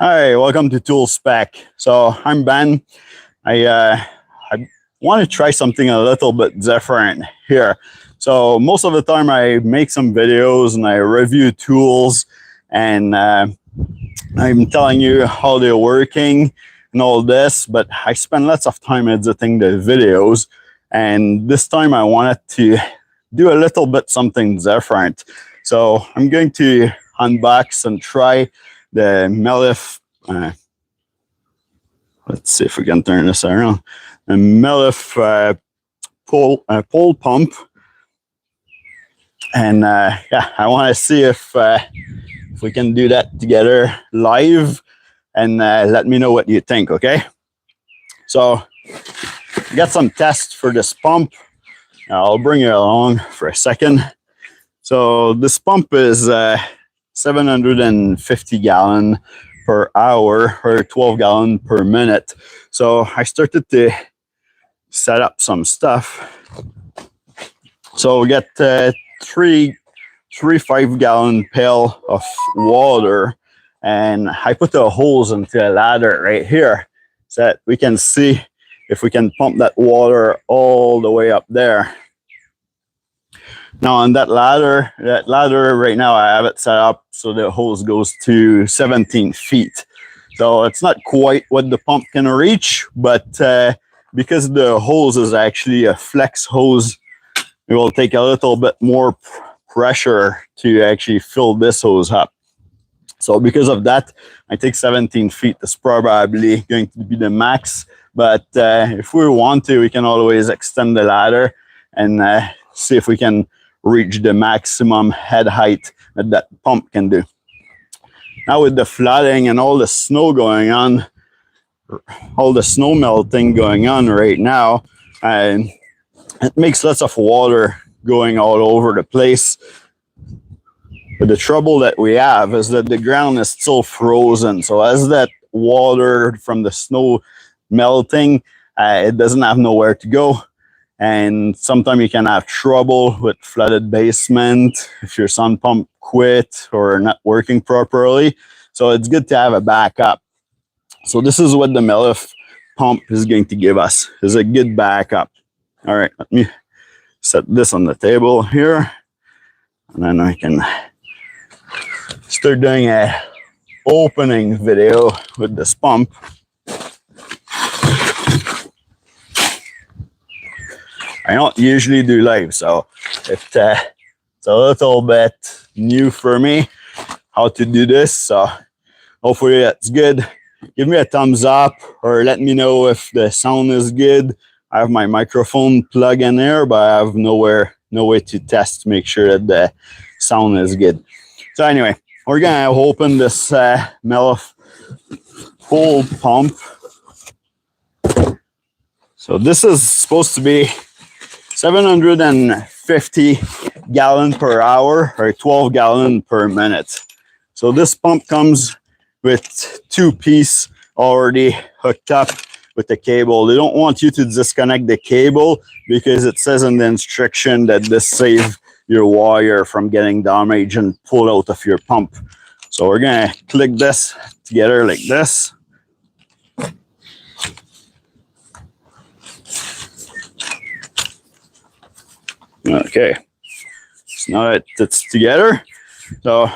Hi, welcome to Toolspec. So I'm Ben. I want to try something a little bit different here. So most of the time I make some videos and I review tools, and I'm telling you how they're working and all this, but I spend lots of time editing the videos, and this time I wanted to do a little bit something different. So I'm going to unbox and try the Mellif, let's see if we can turn this around, the Mellif Pole Pump. And yeah, I want to see if we can do that together live, and let me know what you think, okay? So I got some tests for this pump. I'll bring it along for a second. So this pump is 750 gallon per hour or 12 gallon per minute. So I started to set up some stuff. So we got three 5-gallon pail of water, and I put the holes into a ladder right here so that we can see if we can pump that water all the way up there. Now on that ladder right now I have it set up so the hose goes to 17 feet. So it's not quite what the pump can reach, but because the hose is actually a flex hose, it will take a little bit more pressure to actually fill this hose up. So because of that, I think 17 feet is probably going to be the max. But if we want to, we can always extend the ladder and see if we can reach the maximum head height that that pump can do. Now with the flooding and all the snow going on, all the snow melting going on right now, it makes lots of water going all over the place. But the trouble that we have is that the ground is still frozen. So as that water from the snow melting, it doesn't have nowhere to go. And sometimes you can have trouble with flooded basement if your sun pump quit or not working properly. So it's good to have a backup. So this is what the Mellif pump is going to give us, is a good backup. All right, let me set this on the table here, and then I can start doing a opening video with this pump. I don't usually do live, so it's a little bit new for me how to do this. So hopefully that's good. Give me a thumbs up or let me know if the sound is good. I have my microphone plug in there, but I have no way to test to make sure that the sound is good. So anyway, we're gonna open this Mellif Pole Pump. So this is supposed to be 750 gallon per hour or 12 gallon per minute. So this pump comes with 2 pieces already hooked up with the cable. They don't want you to disconnect the cable because it says in the instruction that this saves your wire from getting damaged and pulled out of your pump. So we're gonna click this together like this. Okay, so now that it's together, so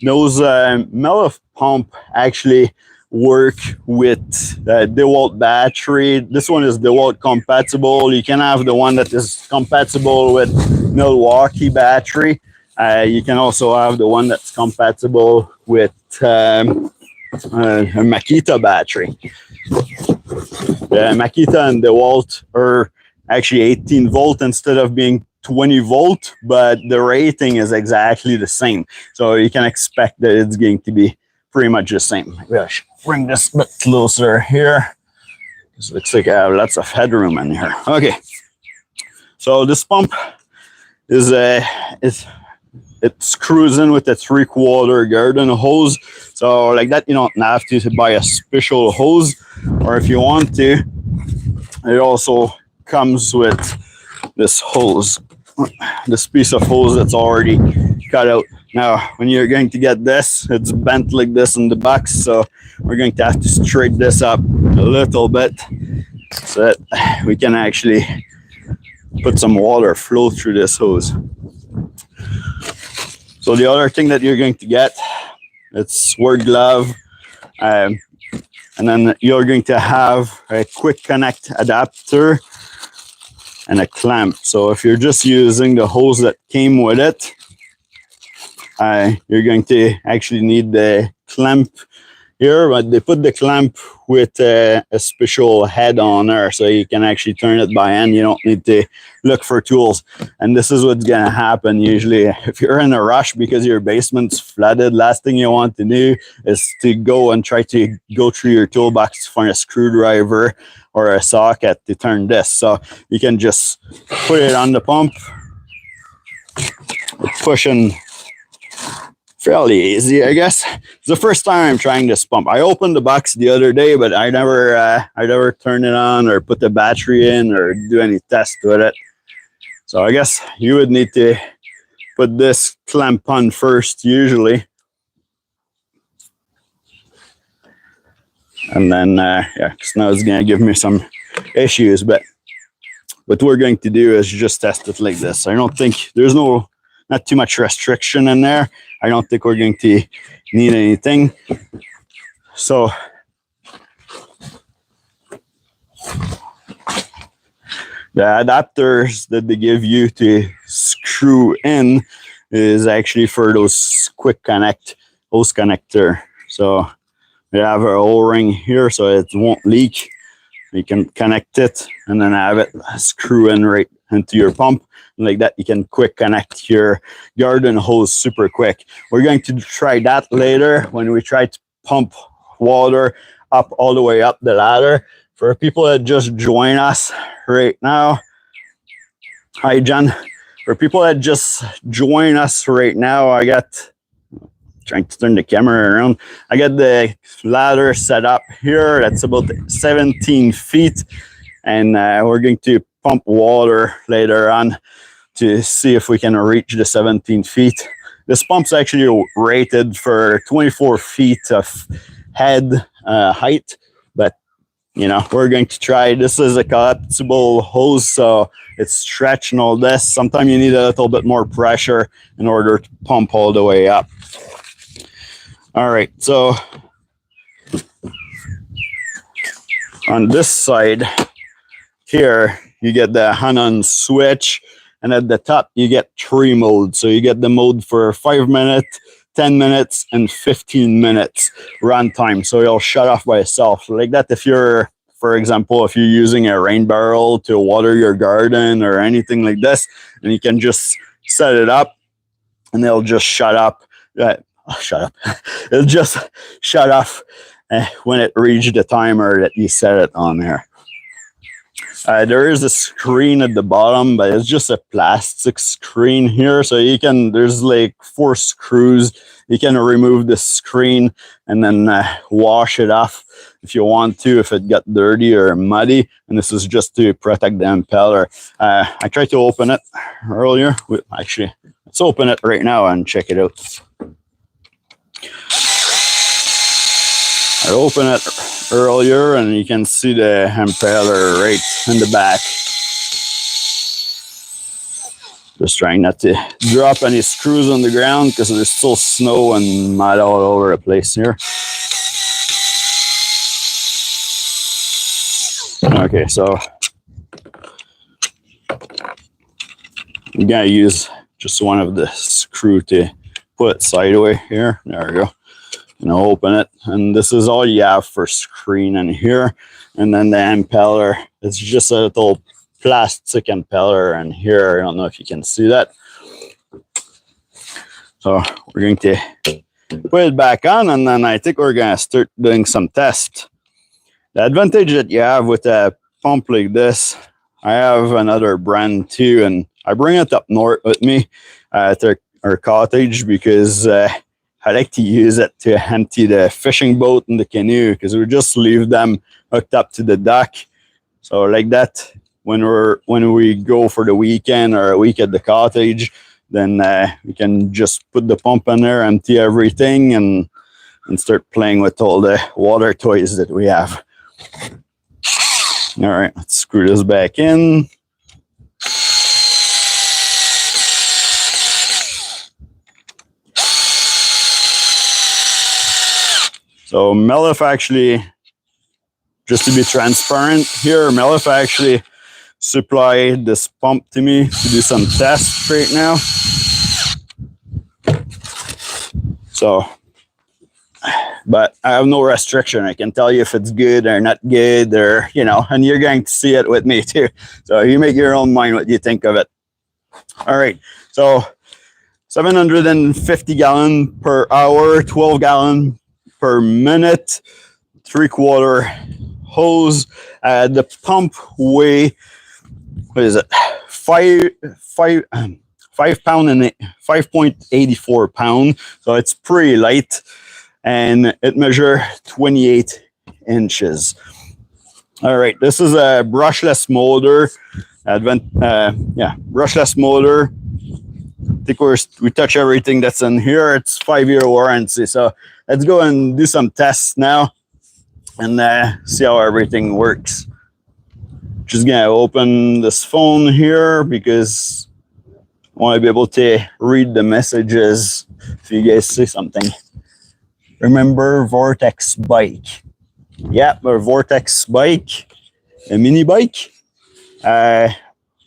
those Mellif pump actually work with DeWalt battery. This one is DeWalt compatible. You can have the one that is compatible with Milwaukee battery. You can also have the one that's compatible with a Makita battery. The Makita and DeWalt are actually 18 volt instead of being 20 volt, but the rating is exactly the same. So you can expect that it's going to be pretty much the same. Maybe I should bring this a bit closer here. This looks like I have lots of headroom in here. Okay, so this pump is it screws in with a 3/4 garden hose. So like that, you don't have to buy a special hose, or if you want to, it also comes with this hose, this piece of hose that's already cut out. Now, when you're going to get this, it's bent like this in the box, so we're going to have to straighten this up a little bit so that we can actually put some water flow through this hose. So the other thing that you're going to get, it's word glove, and then you're going to have a quick connect adapter and a clamp. So if you're just using the hose that came with it, you're going to actually need the clamp here, but they put the clamp with a special head on there, so you can actually turn it by hand. You don't need to look for tools. And this is what's gonna happen usually if you're in a rush because your basement's flooded. Last thing you want to do is to go and try to go through your toolbox to find a screwdriver or a socket to turn this. So you can just put it on the pump, pushing fairly easy, I guess. It's the first time I'm trying this pump. I opened the box the other day, but I never turned it on or put the battery in or do any test with it. So I guess you would need to put this clamp on first usually. And then, yeah, because now it's gonna give me some issues, but what we're going to do is just test it like this. I don't think there's not too much restriction in there. I don't think we're going to need anything. So the adapters that they give you to screw in is actually for those quick connect hose connector. So we have our O-ring here so it won't leak. You can connect it and then have it screw in right into your pump. Like that, you can quick connect your garden hose super quick. We're going to try that later when we try to pump water up all the way up the ladder. For people that just join us right now, hi John. For people that just join us right now, I got, trying to turn the camera around, I got the ladder set up here. That's about 17 feet, and we're going to pump water later on to see if we can reach the 17 feet. This pump's actually rated for 24 feet of head height, but you know, we're going to try. This is a collapsible hose, so it's stretching all this. Sometimes you need a little bit more pressure in order to pump all the way up. All right, so on this side here, you get the on switch, and at the top you get 3 modes. So you get the mode for 5 minutes, 10 minutes, and 15 minutes run time. So it'll shut off by itself. Like that, if you're, for example, if you're using a rain barrel to water your garden or anything like this, and you can just set it up and it'll just shut up. It'll just shut off when it reaches the timer that you set it on there. There is a screen at the bottom, but it's just a plastic screen here. So you can, there's like 4 screws. You can remove the screen and then wash it off if you want to, if it got dirty or muddy. And this is just to protect the impeller. I tried to open it earlier. Actually, let's open it right now and check it out. I opened it earlier and you can see the impeller right in the back. Just trying not to drop any screws on the ground because there's still snow and mud all over the place here. Okay, so I'm gonna use just one of the screw to put it sideways here. There we go. And I'll open it, and this is all you have for screen in here. And then the impeller, it's just a little plastic impeller in here. I don't know if you can see that. So we're going to put it back on, and then I think we're going to start doing some tests. The advantage that you have with a pump like this, I have another brand too, and I bring it up north with me at our cottage because I like to use it to empty the fishing boat and the canoe, because we just leave them hooked up to the dock. So like that, when we go for the weekend or a week at the cottage, then we can just put the pump in there, empty everything, and and start playing with all the water toys that we have. All right, let's screw this back in. So Mellif actually, just to be transparent here, Mellif actually supplied this pump to me to do some tests right now. So, but I have no restriction. I can tell you if it's good or not good, or, you know, and you're going to see it with me too. So you make your own mind what you think of it. All right, so 750 gallon per hour, 12 gallon per minute, 3/4 hose. The pump weigh, what is it? 5.84 pound. So it's pretty light, and it measures 28 inches. All right, this is a brushless motor. Brushless motor. I think we touch everything that's in here. It's 5-year warranty. So let's go and do some tests now and see how everything works. Just gonna open this phone here because I want to be able to read the messages if you guys see something. Remember Vortex bike? Yeah, a Vortex bike, a mini bike.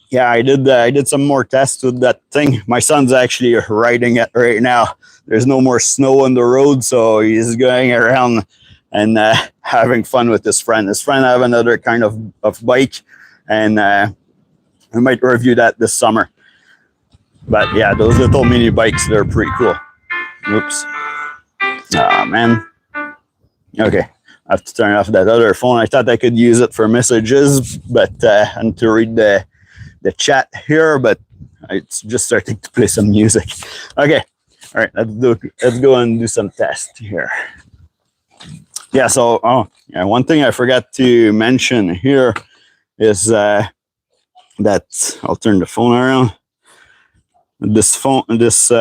Yeah, I did some more tests with that thing. My son's actually riding it right now. There's no more snow on the road, so he's going around and having fun with his friend. His friend have another kind of bike, and we might review that this summer. But yeah, those little mini bikes, they're pretty cool. Oops. Oh, man. Okay, I have to turn off that other phone. I thought I could use it for messages, but and to read the chat here, but it's just starting to play some music. Okay, all right, let's go and do some tests here. Yeah, so one thing I forgot to mention here is that I'll turn the phone around. This pump is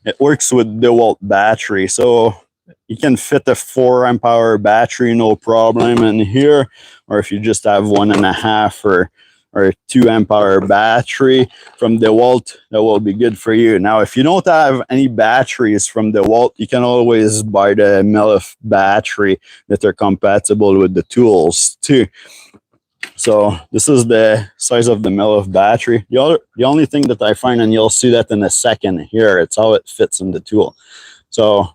it works with DeWalt battery, so you can fit a 4 amp hour battery no problem in here, or if you just have 1.5 or a 2 amp hour battery from DeWalt, that will be good for you. Now, if you don't have any batteries from DeWalt, you can always buy the Mellif battery that are compatible with the tools too. So this is the size of the Mellif battery. The only thing that I find, and you'll see that in a second here, it's how it fits in the tool. So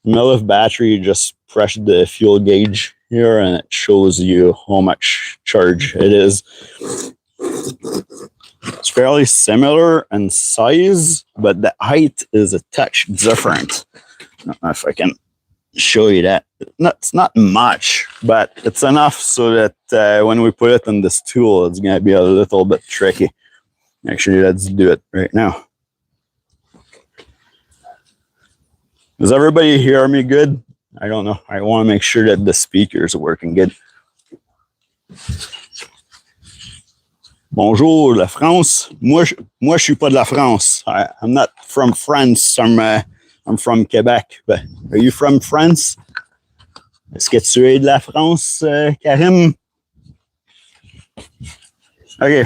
Mellif battery, just press the fuel gauge here and it shows you how much charge it is. It's fairly similar in size, but the height is a touch different. I don't know if I can show you that. It's not much, but it's enough so that when we put it in this tool, it's going to be a little bit tricky. Actually, let's do it right now. Does everybody hear me good? I don't know. I want to make sure that the speakers are working good. Bonjour, la France. Moi, je suis pas de la France. I'm not from France. I'm from Quebec. But are you from France? Est-ce que tu es de la France, Karim? Okay.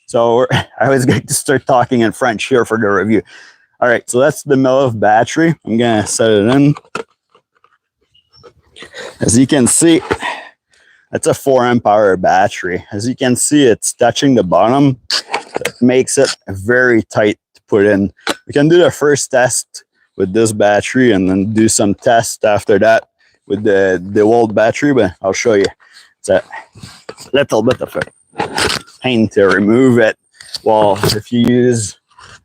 So I was going to start talking in French here for the review. All right, so that's the Mellif battery. I'm going to set it in. As you can see, that's a 4 amp hour battery. As you can see, it's touching the bottom. It makes it very tight to put in. We can do the first test with this battery and then do some tests after that with the DeWalt battery, but I'll show you. It's a little bit of a pain to remove it. Well, if you use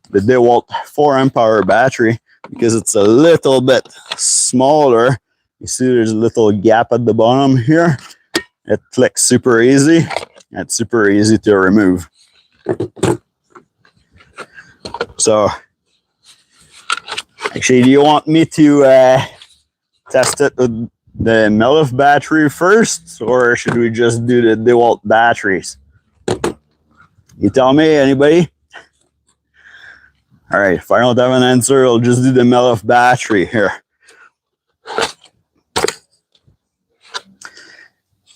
the DeWalt 4 amp hour battery, because it's a little bit smaller, you see there's a little gap at the bottom here. It clicks super easy. It's super easy to remove. So, actually, do you want me to test it with the Mellif battery first, or should we just do the DeWalt batteries? You tell me, anybody? All right, if I don't have an answer, I'll just do the Mellif battery here.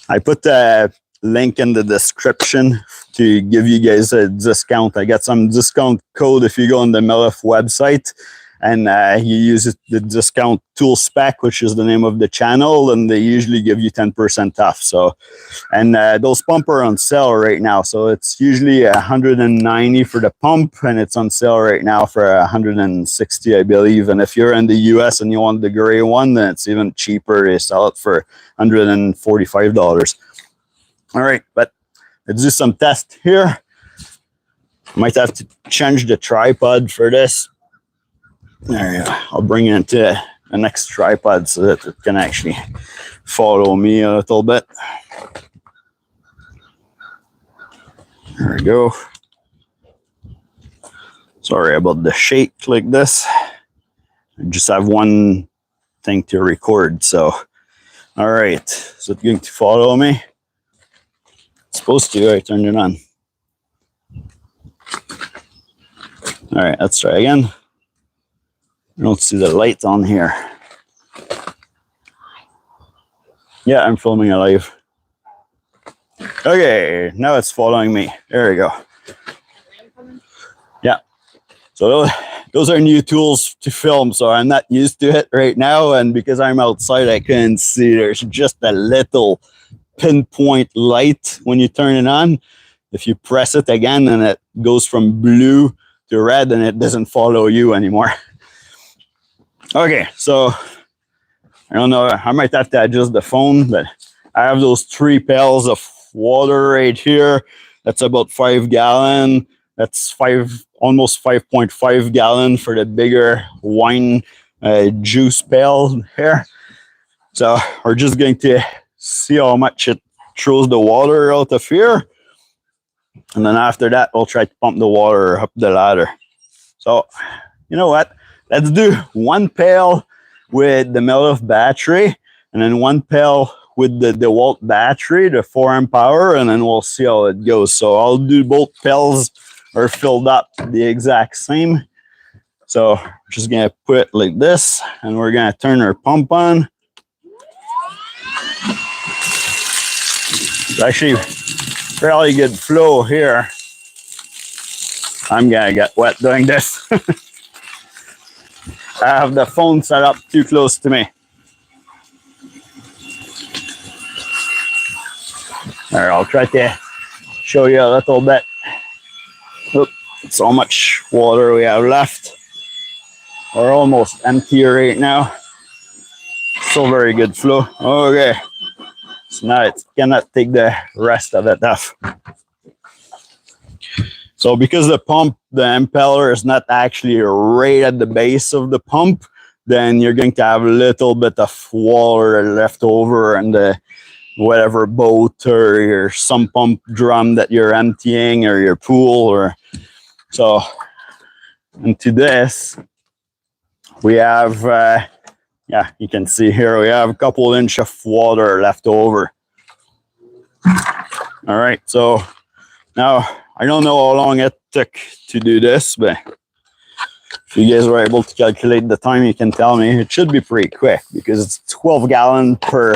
I put a link in the description to give you guys a discount. I got some discount code if you go on the Mellif website and you use the discount Toolspec, which is the name of the channel, and they usually give you 10% off. So, and those pumps are on sale right now. So it's usually $190 for the pump, and it's on sale right now for $160, I believe. And if you're in the US and you want the gray one, then it's even cheaper. They sell it for $145. All right, but let's do some tests here. Might have to change the tripod for this. There you go. I'll bring it into the next tripod so that it can actually follow me a little bit. There we go. Sorry about the shake like this. I just have one thing to record, so. All right, so it's going to follow me. It's supposed to, I turned it on. All right, let's try again. I don't see the light on here. Yeah, I'm filming it live. Okay, now it's following me. There we go. Yeah. So those are new tools to film, so I'm not used to it right now, and because I'm outside, I couldn't see. There's just a little pinpoint light when you turn it on. If you press it again, and it goes from blue to red, and it doesn't follow you anymore. Okay, so I don't know, I might have to adjust the phone, but I have those 3 pails of water right here. That's about 5 gallon. That's almost 5.5 gallon for the bigger wine juice pail here. So we're just going to see how much it throws the water out of here. And then after that, we'll try to pump the water up the ladder. So, you know what? Let's do 1 pail with the Mellif battery, and then 1 pail with the DeWalt battery, the 4 amp hour, and then we'll see how it goes. So I'll do both pails are filled up the exact same. So we're just gonna put it like this, and we're gonna turn our pump on. It's actually fairly good flow here. I'm gonna get wet doing this. I have the phone set up too close to me. All right, I'll try to show you a little bit. Look, so much water we have left. We're almost empty right now. Still very good flow. Okay, so now it cannot take the rest of it off. So because the impeller is not actually right at the base of the pump, then you're going to have a little bit of water left over in the whatever boat or your sump pump drum that you're emptying, or your pool, or so. Into this, we have, yeah, you can see here, we have a couple inch of water left over. All right, so now, I don't know how long it took to do this, but if you guys were able to calculate the time, you can tell me. It should be pretty quick because it's 12 gallon per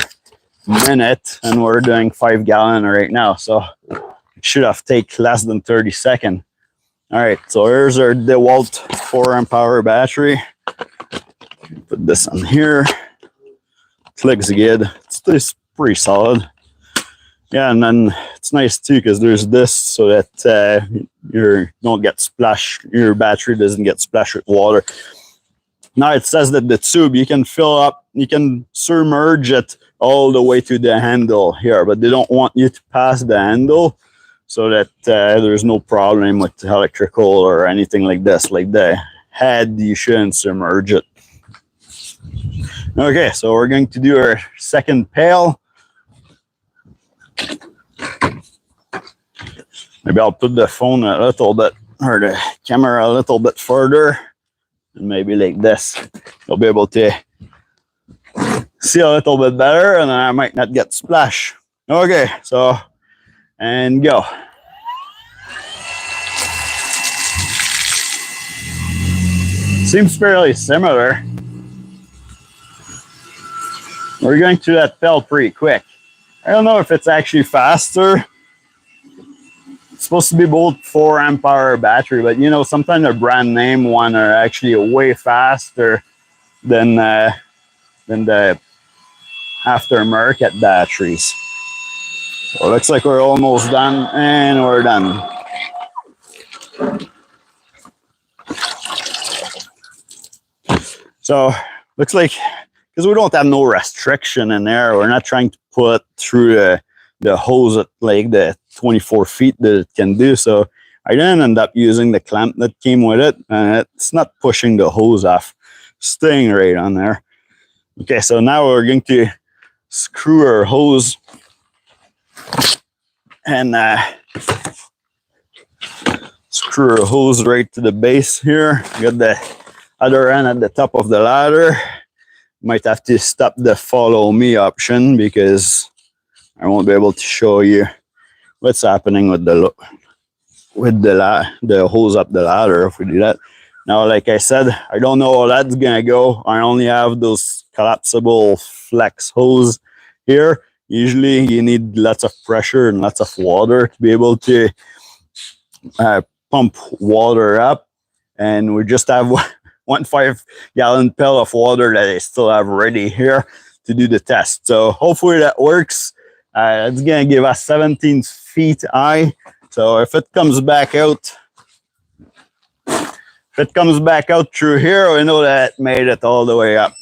minute, and we're doing 5 gallon right now. So it should have taken less than 30 seconds. All right, so here's our DeWalt 4 amp hour battery. Put this on here. It looks good. It's pretty solid. Yeah, and then it's nice too because there's this so that you don't get splashed. Your battery doesn't get splashed with water. Now it says that the tube you can fill up, you can submerge it all the way to the handle here, but they don't want you to pass the handle so that there's no problem with electrical or anything like this. Like the head, you shouldn't submerge it. Okay, so we're going to do our second pail. Maybe I'll put the phone a little bit, or the camera a little bit further, and maybe like this. You'll be able to see a little bit better, and I might not get splashed. Okay, so, and go. Seems fairly similar. We're going through that fell pretty quick. I don't know if it's actually faster. It's supposed to be both 4 amp hour battery, but you know, sometimes the brand name one are actually way faster than the aftermarket batteries. So it looks like we're almost done, and we're done. So looks like, because we don't have no restriction in there, we're not trying to put through the hose at like the 24 feet that it can do. So I didn't end up using the clamp that came with it, and it's not pushing the hose off, staying right on there. Okay, so now we're going to screw our hose and screw our hose right to the base here. Got the other end at the top of the ladder. Might have to stop the follow me option because I won't be able to show you what's happening with the hose up the ladder if we do that. Now, like I said, I don't know how that's gonna go. I only have those collapsible flex hose here. Usually you need lots of pressure and lots of water to be able to pump water up, and we just have 1 5-gallon pail of water that I still have ready here to do the test. So hopefully that works. It's gonna give us 17 feet high. So if it comes back out, through here, we know that it made it all the way up.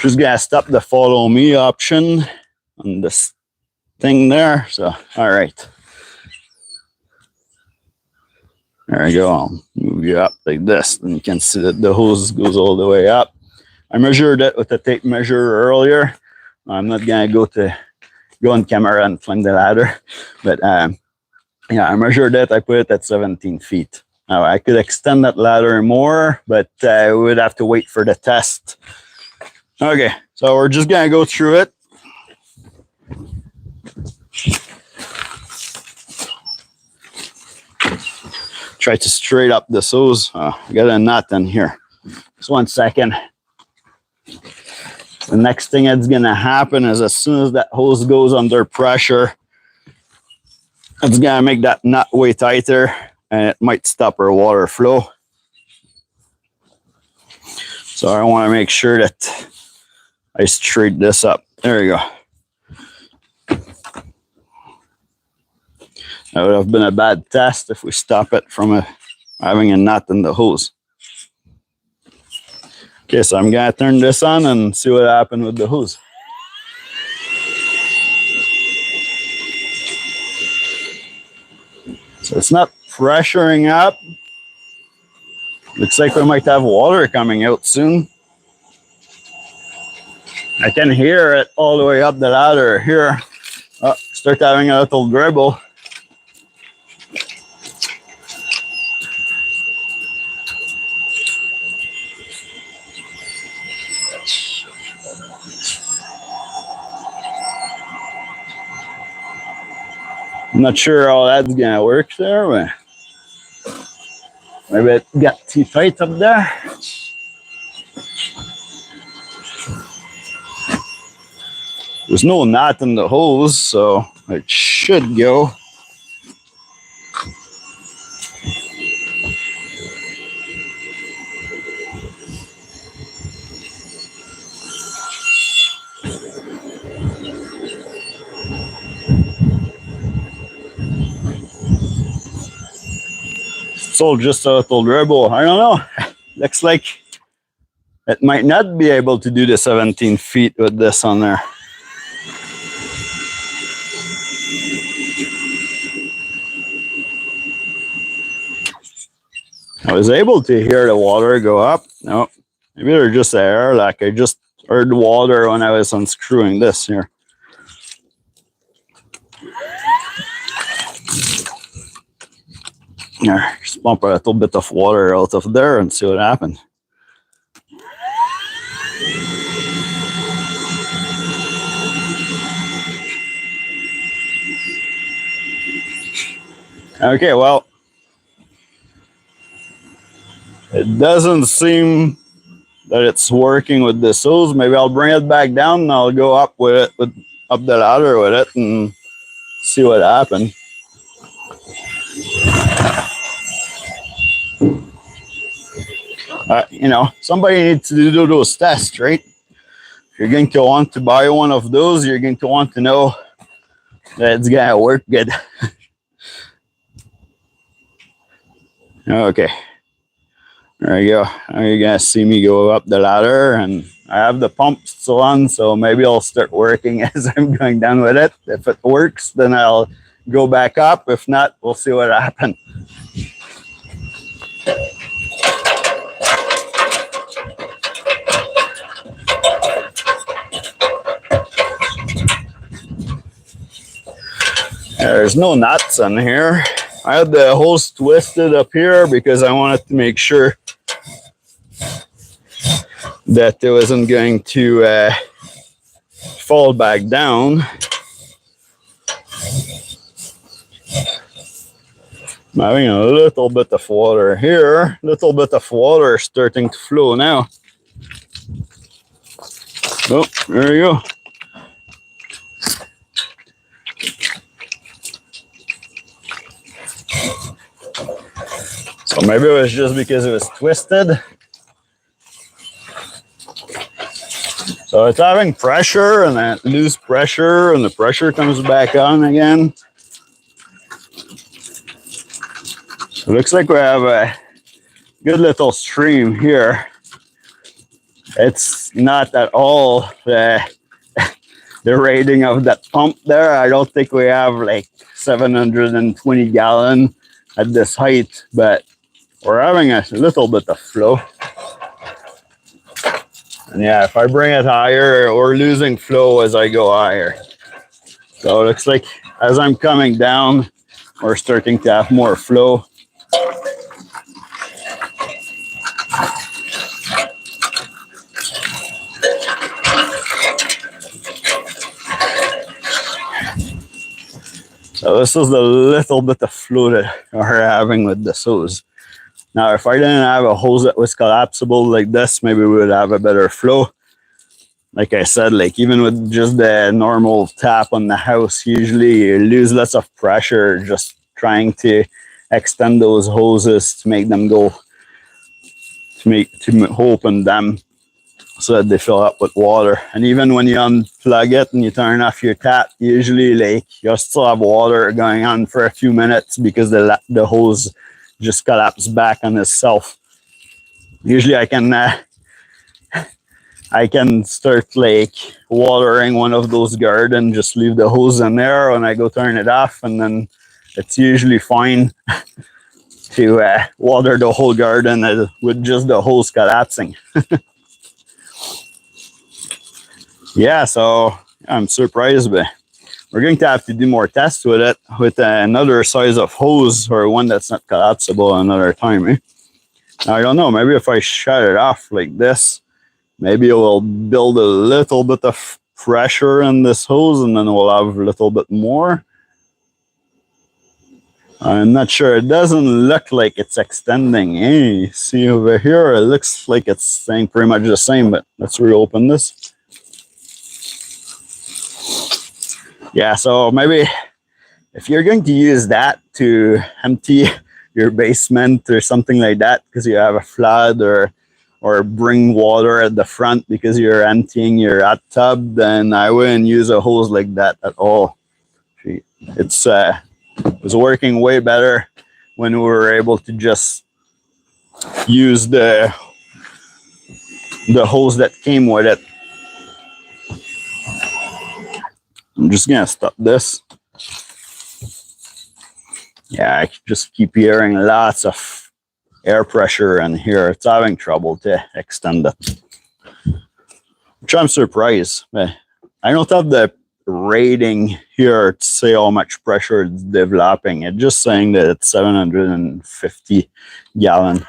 Just gonna stop the follow me option on this thing there. So all right, there we go. I'll move you up like this, and you can see that the hose goes all the way up. I measured it with a tape measure earlier. I'm not gonna go on camera and climb the ladder, but yeah, I measured it. I put it at 17 feet. Now I could extend that ladder more, but we would have to wait for the test. Okay, so we're just gonna go through it. Try to straight up this hose. I got a knot in here. Just 1 second. The next thing that's gonna happen is as soon as that hose goes under pressure, it's gonna make that knot way tighter, and it might stop our water flow. So I want to make sure that I straighten this up. There we go. That would have been a bad test if we stop it from having a knot in the hose. Okay, so I'm gonna turn this on and see what happened with the hose. So it's not pressuring up. Looks like we might have water coming out soon. I can hear it all the way up the ladder here. Oh, start having a little dribble. I'm not sure how that's gonna work there, but maybe it got too tight up there. There's no knot in the hose, so it should go. It's all just a little dribble. I don't know. Looks like it might not be able to do the 17 feet with this on there. I was able to hear the water go up. No, maybe they're just air. Like I just heard water when I was unscrewing this here. Here, just pump a little bit of water out of there and see what happens. Okay, well, it doesn't seem that it's working with this hose. Maybe I'll bring it back down and I'll go up with it, up the ladder with it, and see what happens. You know, somebody needs to do those tests, right? If you're going to want to buy one of those, you're going to want to know that it's gonna work good. Okay, there you go. Now you're gonna see me go up the ladder, and I have the pump still on, so maybe I'll start working as I'm going down with it. If it works, then I'll go back up. If not, we'll see what happens. There's no nuts on here. I had the hose twisted up here because I wanted to make sure that it wasn't going to fall back down. I'm having a little bit of water here. Little bit of water starting to flow now. Oh, there you go. So maybe it was just because it was twisted. So it's having pressure and then lose pressure and the pressure comes back on again. It looks like we have a good little stream here. It's not at all the rating of that pump there. I don't think we have like 720 gallon at this height, but we're having a little bit of flow. And yeah, if I bring it higher, we're losing flow as I go higher. So it looks like as I'm coming down, we're starting to have more flow. So this is the little bit of flow that we're having with this hose. Now, if I didn't have a hose that was collapsible like this, maybe we would have a better flow. Like I said, like even with just the normal tap on the house, usually you lose lots of pressure just trying to extend those hoses to make them go, to open them so that they fill up with water. And even when you unplug it and you turn off your tap, usually like you'll still have water going on for a few minutes because the hose just collapse back on itself. Usually I can start like watering one of those gardens, just leave the hose in there when I go turn it off, and then it's usually fine to water the whole garden with just the hose collapsing. Yeah, so I'm surprised, but we're going to have to do more tests with it with another size of hose or one that's not collapsible another time. Now, I don't know, maybe if I shut it off like this, maybe it will build a little bit of pressure in this hose and then we'll have a little bit more. I'm not sure. It doesn't look like it's extending. Hey, see over here, it looks like it's staying pretty much the same, but let's reopen this. Yeah, so maybe if you're going to use that to empty your basement or something like that because you have a flood, or bring water at the front because you're emptying your hot tub, then I wouldn't use a hose like that at all. It was working way better when we were able to just use the hose that came with it. I'm just gonna stop this. Yeah, I just keep hearing lots of air pressure in here. It's having trouble to extend it, which I'm surprised. I don't have the rating here to say how much pressure it's developing. It's just saying that it's 750 gallon.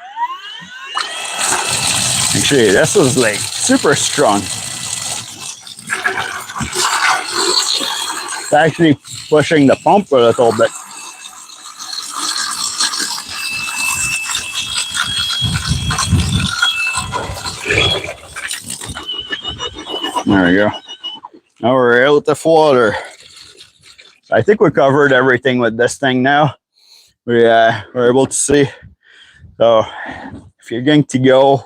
Actually, this is like super strong. It's actually pushing the pump a little bit. There we go. Now we're out of water. I think we covered everything with this thing now. We're able to see. So if you're going to go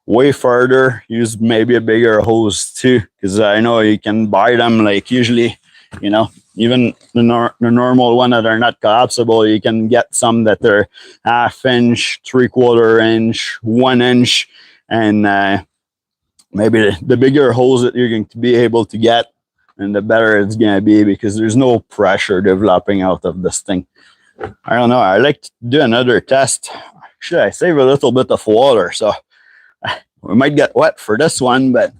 way farther, use maybe a bigger hose too, because I know you can buy them like usually, you know, even the normal one that are not collapsible, you can get some that are 1/2 inch, 3/4 inch, 1 inch, and maybe the bigger hose that you're going to be able to get, and the better it's going to be, because there's no pressure developing out of this thing. I don't know. I like to do another test. Should I save a little bit of water? So we might get wet for this one, but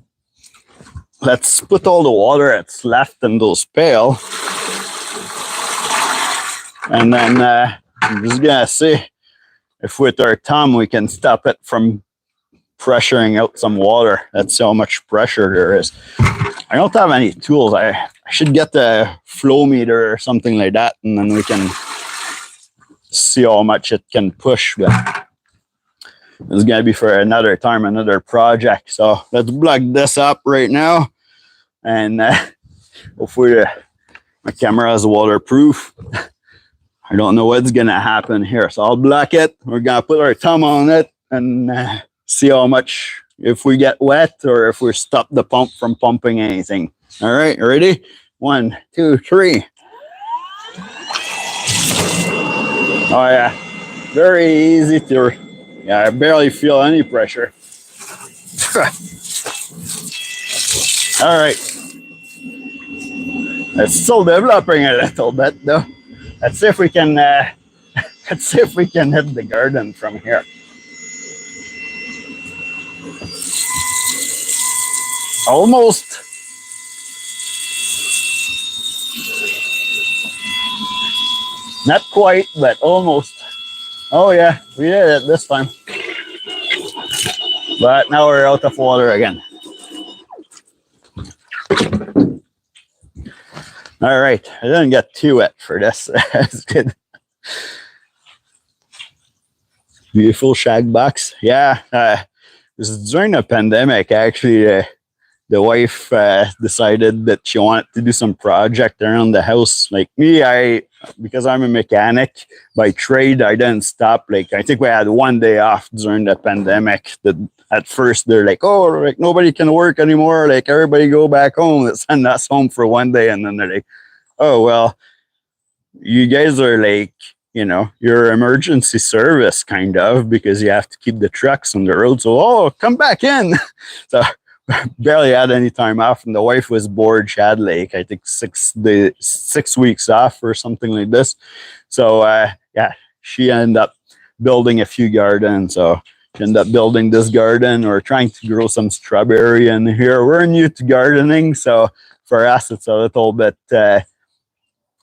let's put all the water that's left in those pail. And then I'm just going to see if with our thumb we can stop it from pressuring out some water. That's how much pressure there is. I don't have any tools. I should get the flow meter or something like that, and then we can see how much it can push. But it's going to be for another time, another project. So let's plug this up right now, and hopefully my camera is waterproof. I don't know what's going to happen here. So I'll block it. We're going to put our thumb on it and see how much, if we get wet or if we stop the pump from pumping anything. All right, ready? 1, 2, 3. Oh yeah, very easy to, yeah, I barely feel any pressure. All right. It's still developing a little bit though. Let's see if we can, let's see if we can hit the garden from here. Almost. Not quite, but almost. Oh yeah, we did it this time. But now we're out of water again. All right, I didn't get too wet for this. That's good. Beautiful shag box. Yeah, this is during the pandemic. Actually, the wife decided that she wanted to do some project around the house. Like me, because I'm a mechanic by trade, I didn't stop. Like I think we had 1 day off during the pandemic. That at first they're like, oh, like nobody can work anymore. Like everybody go back home. Let's send us home for 1 day. And then they're like, oh, well, you guys are like, you know, your emergency service kind of, because you have to keep the trucks on the road. So, oh, come back in. So barely had any time off, and the wife was bored. She had like, I think 6 weeks off or something like this. So yeah, she ended up building a few gardens. So she ended up building this garden, or trying to grow some strawberry in here. We're new to gardening, so for us it's a little bit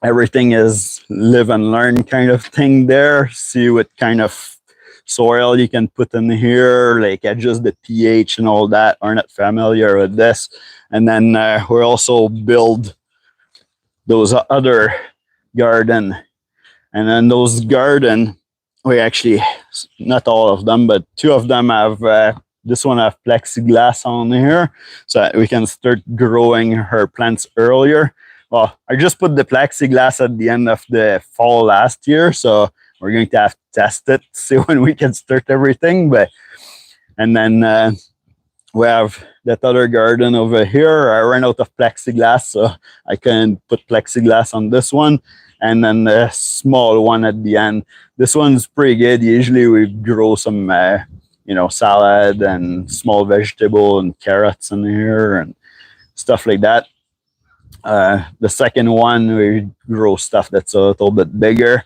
everything is live and learn kind of thing there. See what kind of soil you can put in here, like adjust the pH and all that. Are not familiar with this. And then we also build those other garden, and then those garden, we actually, not all of them, but 2 of them have this one have plexiglass on here, so that we can start growing her plants earlier. Well, I just put the plexiglass at the end of the fall last year, so we're going to have to test it, see when we can start everything. But and then we have that other garden over here. I ran out of plexiglass, so I can put plexiglass on this one, and then the small one at the end. This one's pretty good. Usually we grow some, you know, salad and small vegetable and carrots in here and stuff like that. The second one, we grow stuff that's a little bit bigger.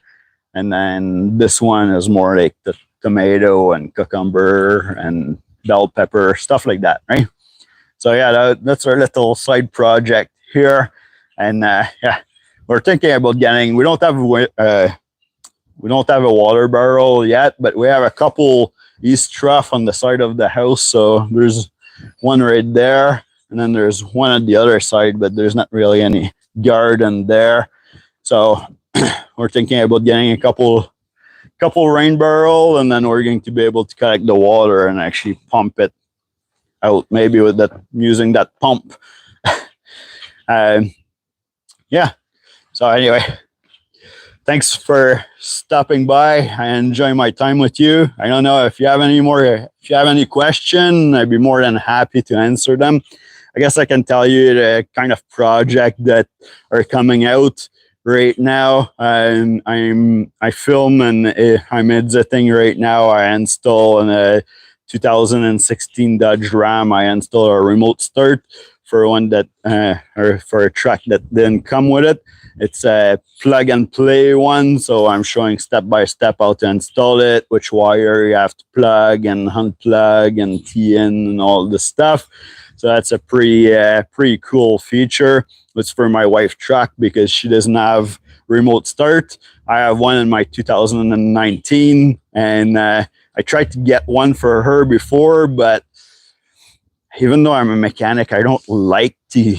And then this one is more like the tomato and cucumber and bell pepper, stuff like that, right? So yeah, that's our little side project here. And yeah, we're thinking about getting, we don't have a water barrel yet, but we have a couple east trough on the side of the house. So there's one right there, and then there's one on the other side, but there's not really any garden there. So we're thinking about getting a couple rain barrel, and then we're going to be able to collect the water and actually pump it out, maybe with that, using that pump. Yeah. So anyway, thanks for stopping by. I enjoy my time with you. I don't know if you have any question, I'd be more than happy to answer them. I guess I can tell you the kind of project that are coming out right now. I film and I'm editing right now. I install in a 2016 Dodge Ram. I install a remote start for one that or for a truck that didn't come with it. It's a plug and play one, so I'm showing step by step how to install it, which wire you have to plug and unplug and tee in and all the stuff. So that's a pretty cool feature. It's for my wife's truck because she doesn't have remote start. I have one in my 2019, and I tried to get one for her before, but even though I'm a mechanic, I don't like to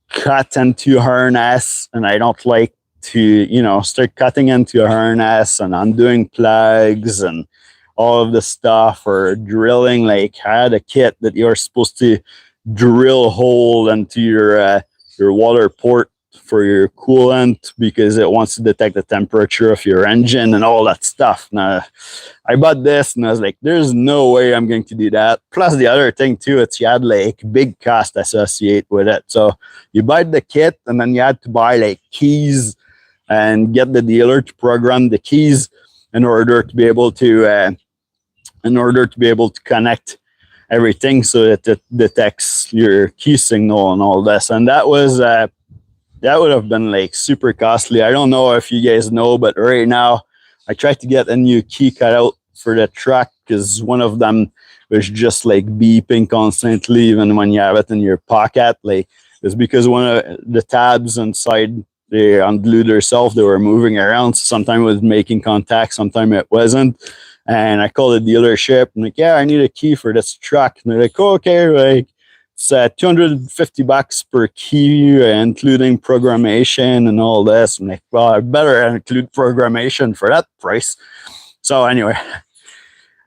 cut into a harness, and I don't like to, start cutting into a harness and undoing plugs and all of the stuff, or drilling. Like, I had a kit that you're supposed to drill a hole into your water port for your coolant because it wants to detect the temperature of your engine and all that stuff. Now, I bought this and I was like, there's no way I'm going to do that. Plus the other thing too, you had like big cost associated with it. So you buy the kit and then you had to buy like keys and get the dealer to program the keys in order to be able to connect everything so that it detects your key signal and all this. And that would have been like super costly. I don't know if you guys know, but right now I tried to get a new key cutout for the truck because one of them was just like beeping constantly, even when you have it in your pocket. Like, it's because one of the tabs inside, they unglued themselves, they were moving around. So sometimes it was making contact, sometimes it wasn't. And I called the dealership and like, yeah, I need a key for this truck. And they're like, oh, okay, like, it's $250 per key, including programmation and all this. I'm like, well, I better include programmation for that price. So anyway,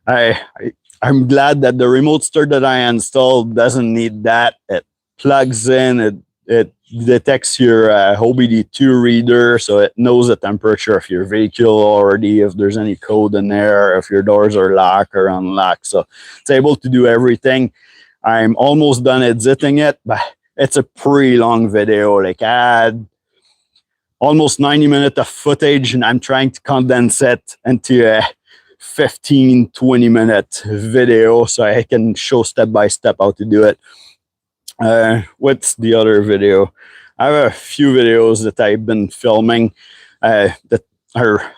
I'm glad that the remote start that I installed doesn't need that. It plugs in, it detects your OBD2 reader, so it knows the temperature of your vehicle already, if there's any code in there, if your doors are locked or unlocked. So it's able to do everything. I'm almost done editing it, but it's a pretty long video. Like, I had almost 90 minutes of footage and I'm trying to condense it into a 15-20 minute video so I can show step by step how to do it. What's the other video? I have a few videos that I've been filming that are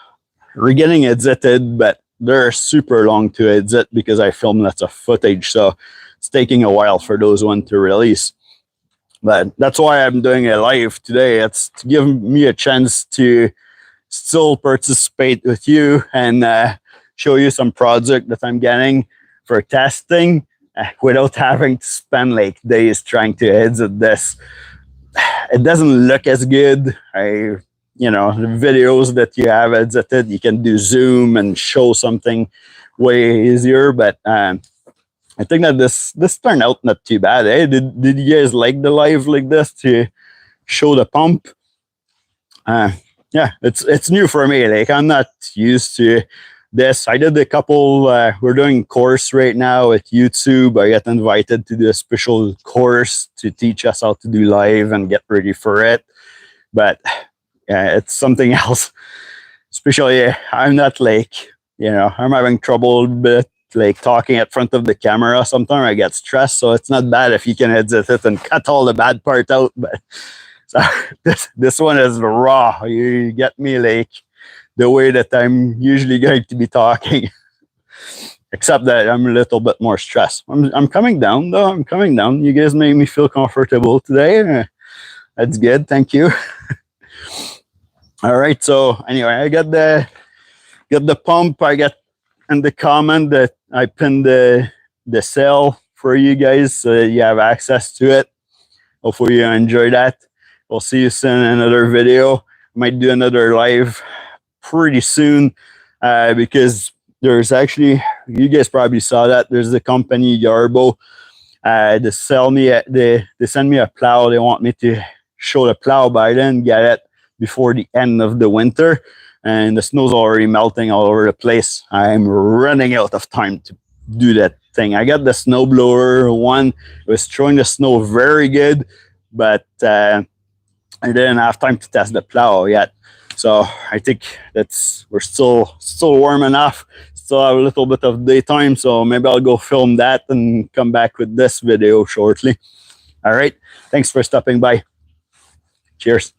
getting edited, but they're super long to edit because I filmed lots of footage. So it's taking a while for those ones to release. But that's why I'm doing it live today. It's to give me a chance to still participate with you and show you some project that I'm getting for testing without having to spend like days trying to edit this. It doesn't look as good. The videos that you have edited, you can do zoom and show something way easier. But I think that this turned out not too bad. Eh? Did you guys like the live like this to show the pump? Yeah, it's new for me. Like, I'm not used to this. I did a couple. We're doing course right now at YouTube. I got invited to do a special course to teach us how to do live and get ready for it. But it's something else. Especially, I'm not like, I'm having trouble a bit like talking in front of the camera. Sometimes I get stressed, so it's not bad if you can edit it and cut all the bad part out. But so this one is raw. You get me like the way that I'm usually going to be talking, except that I'm a little bit more stressed. I'm coming down though. I'm coming down. You guys made me feel comfortable today. That's good. Thank you. All right. So anyway, I got the pump. I got in the comment that I pinned the cell for you guys so that you have access to it. Hopefully you enjoy that. We'll see you soon in another video. I might do another live pretty soon because there's actually, you guys probably saw that there's the company Yarbo They send me a plow. They want me to show the plow, but I didn't get it before the end of the winter, and the snow's already melting all over the place. I'm running out of time to do that thing. I got the snow blower one. It was throwing the snow very good, but I didn't have time to test the plow yet. So I think we're still warm enough. Still have a little bit of daytime, so maybe I'll go film that and come back with this video shortly. All right, thanks for stopping by. Cheers.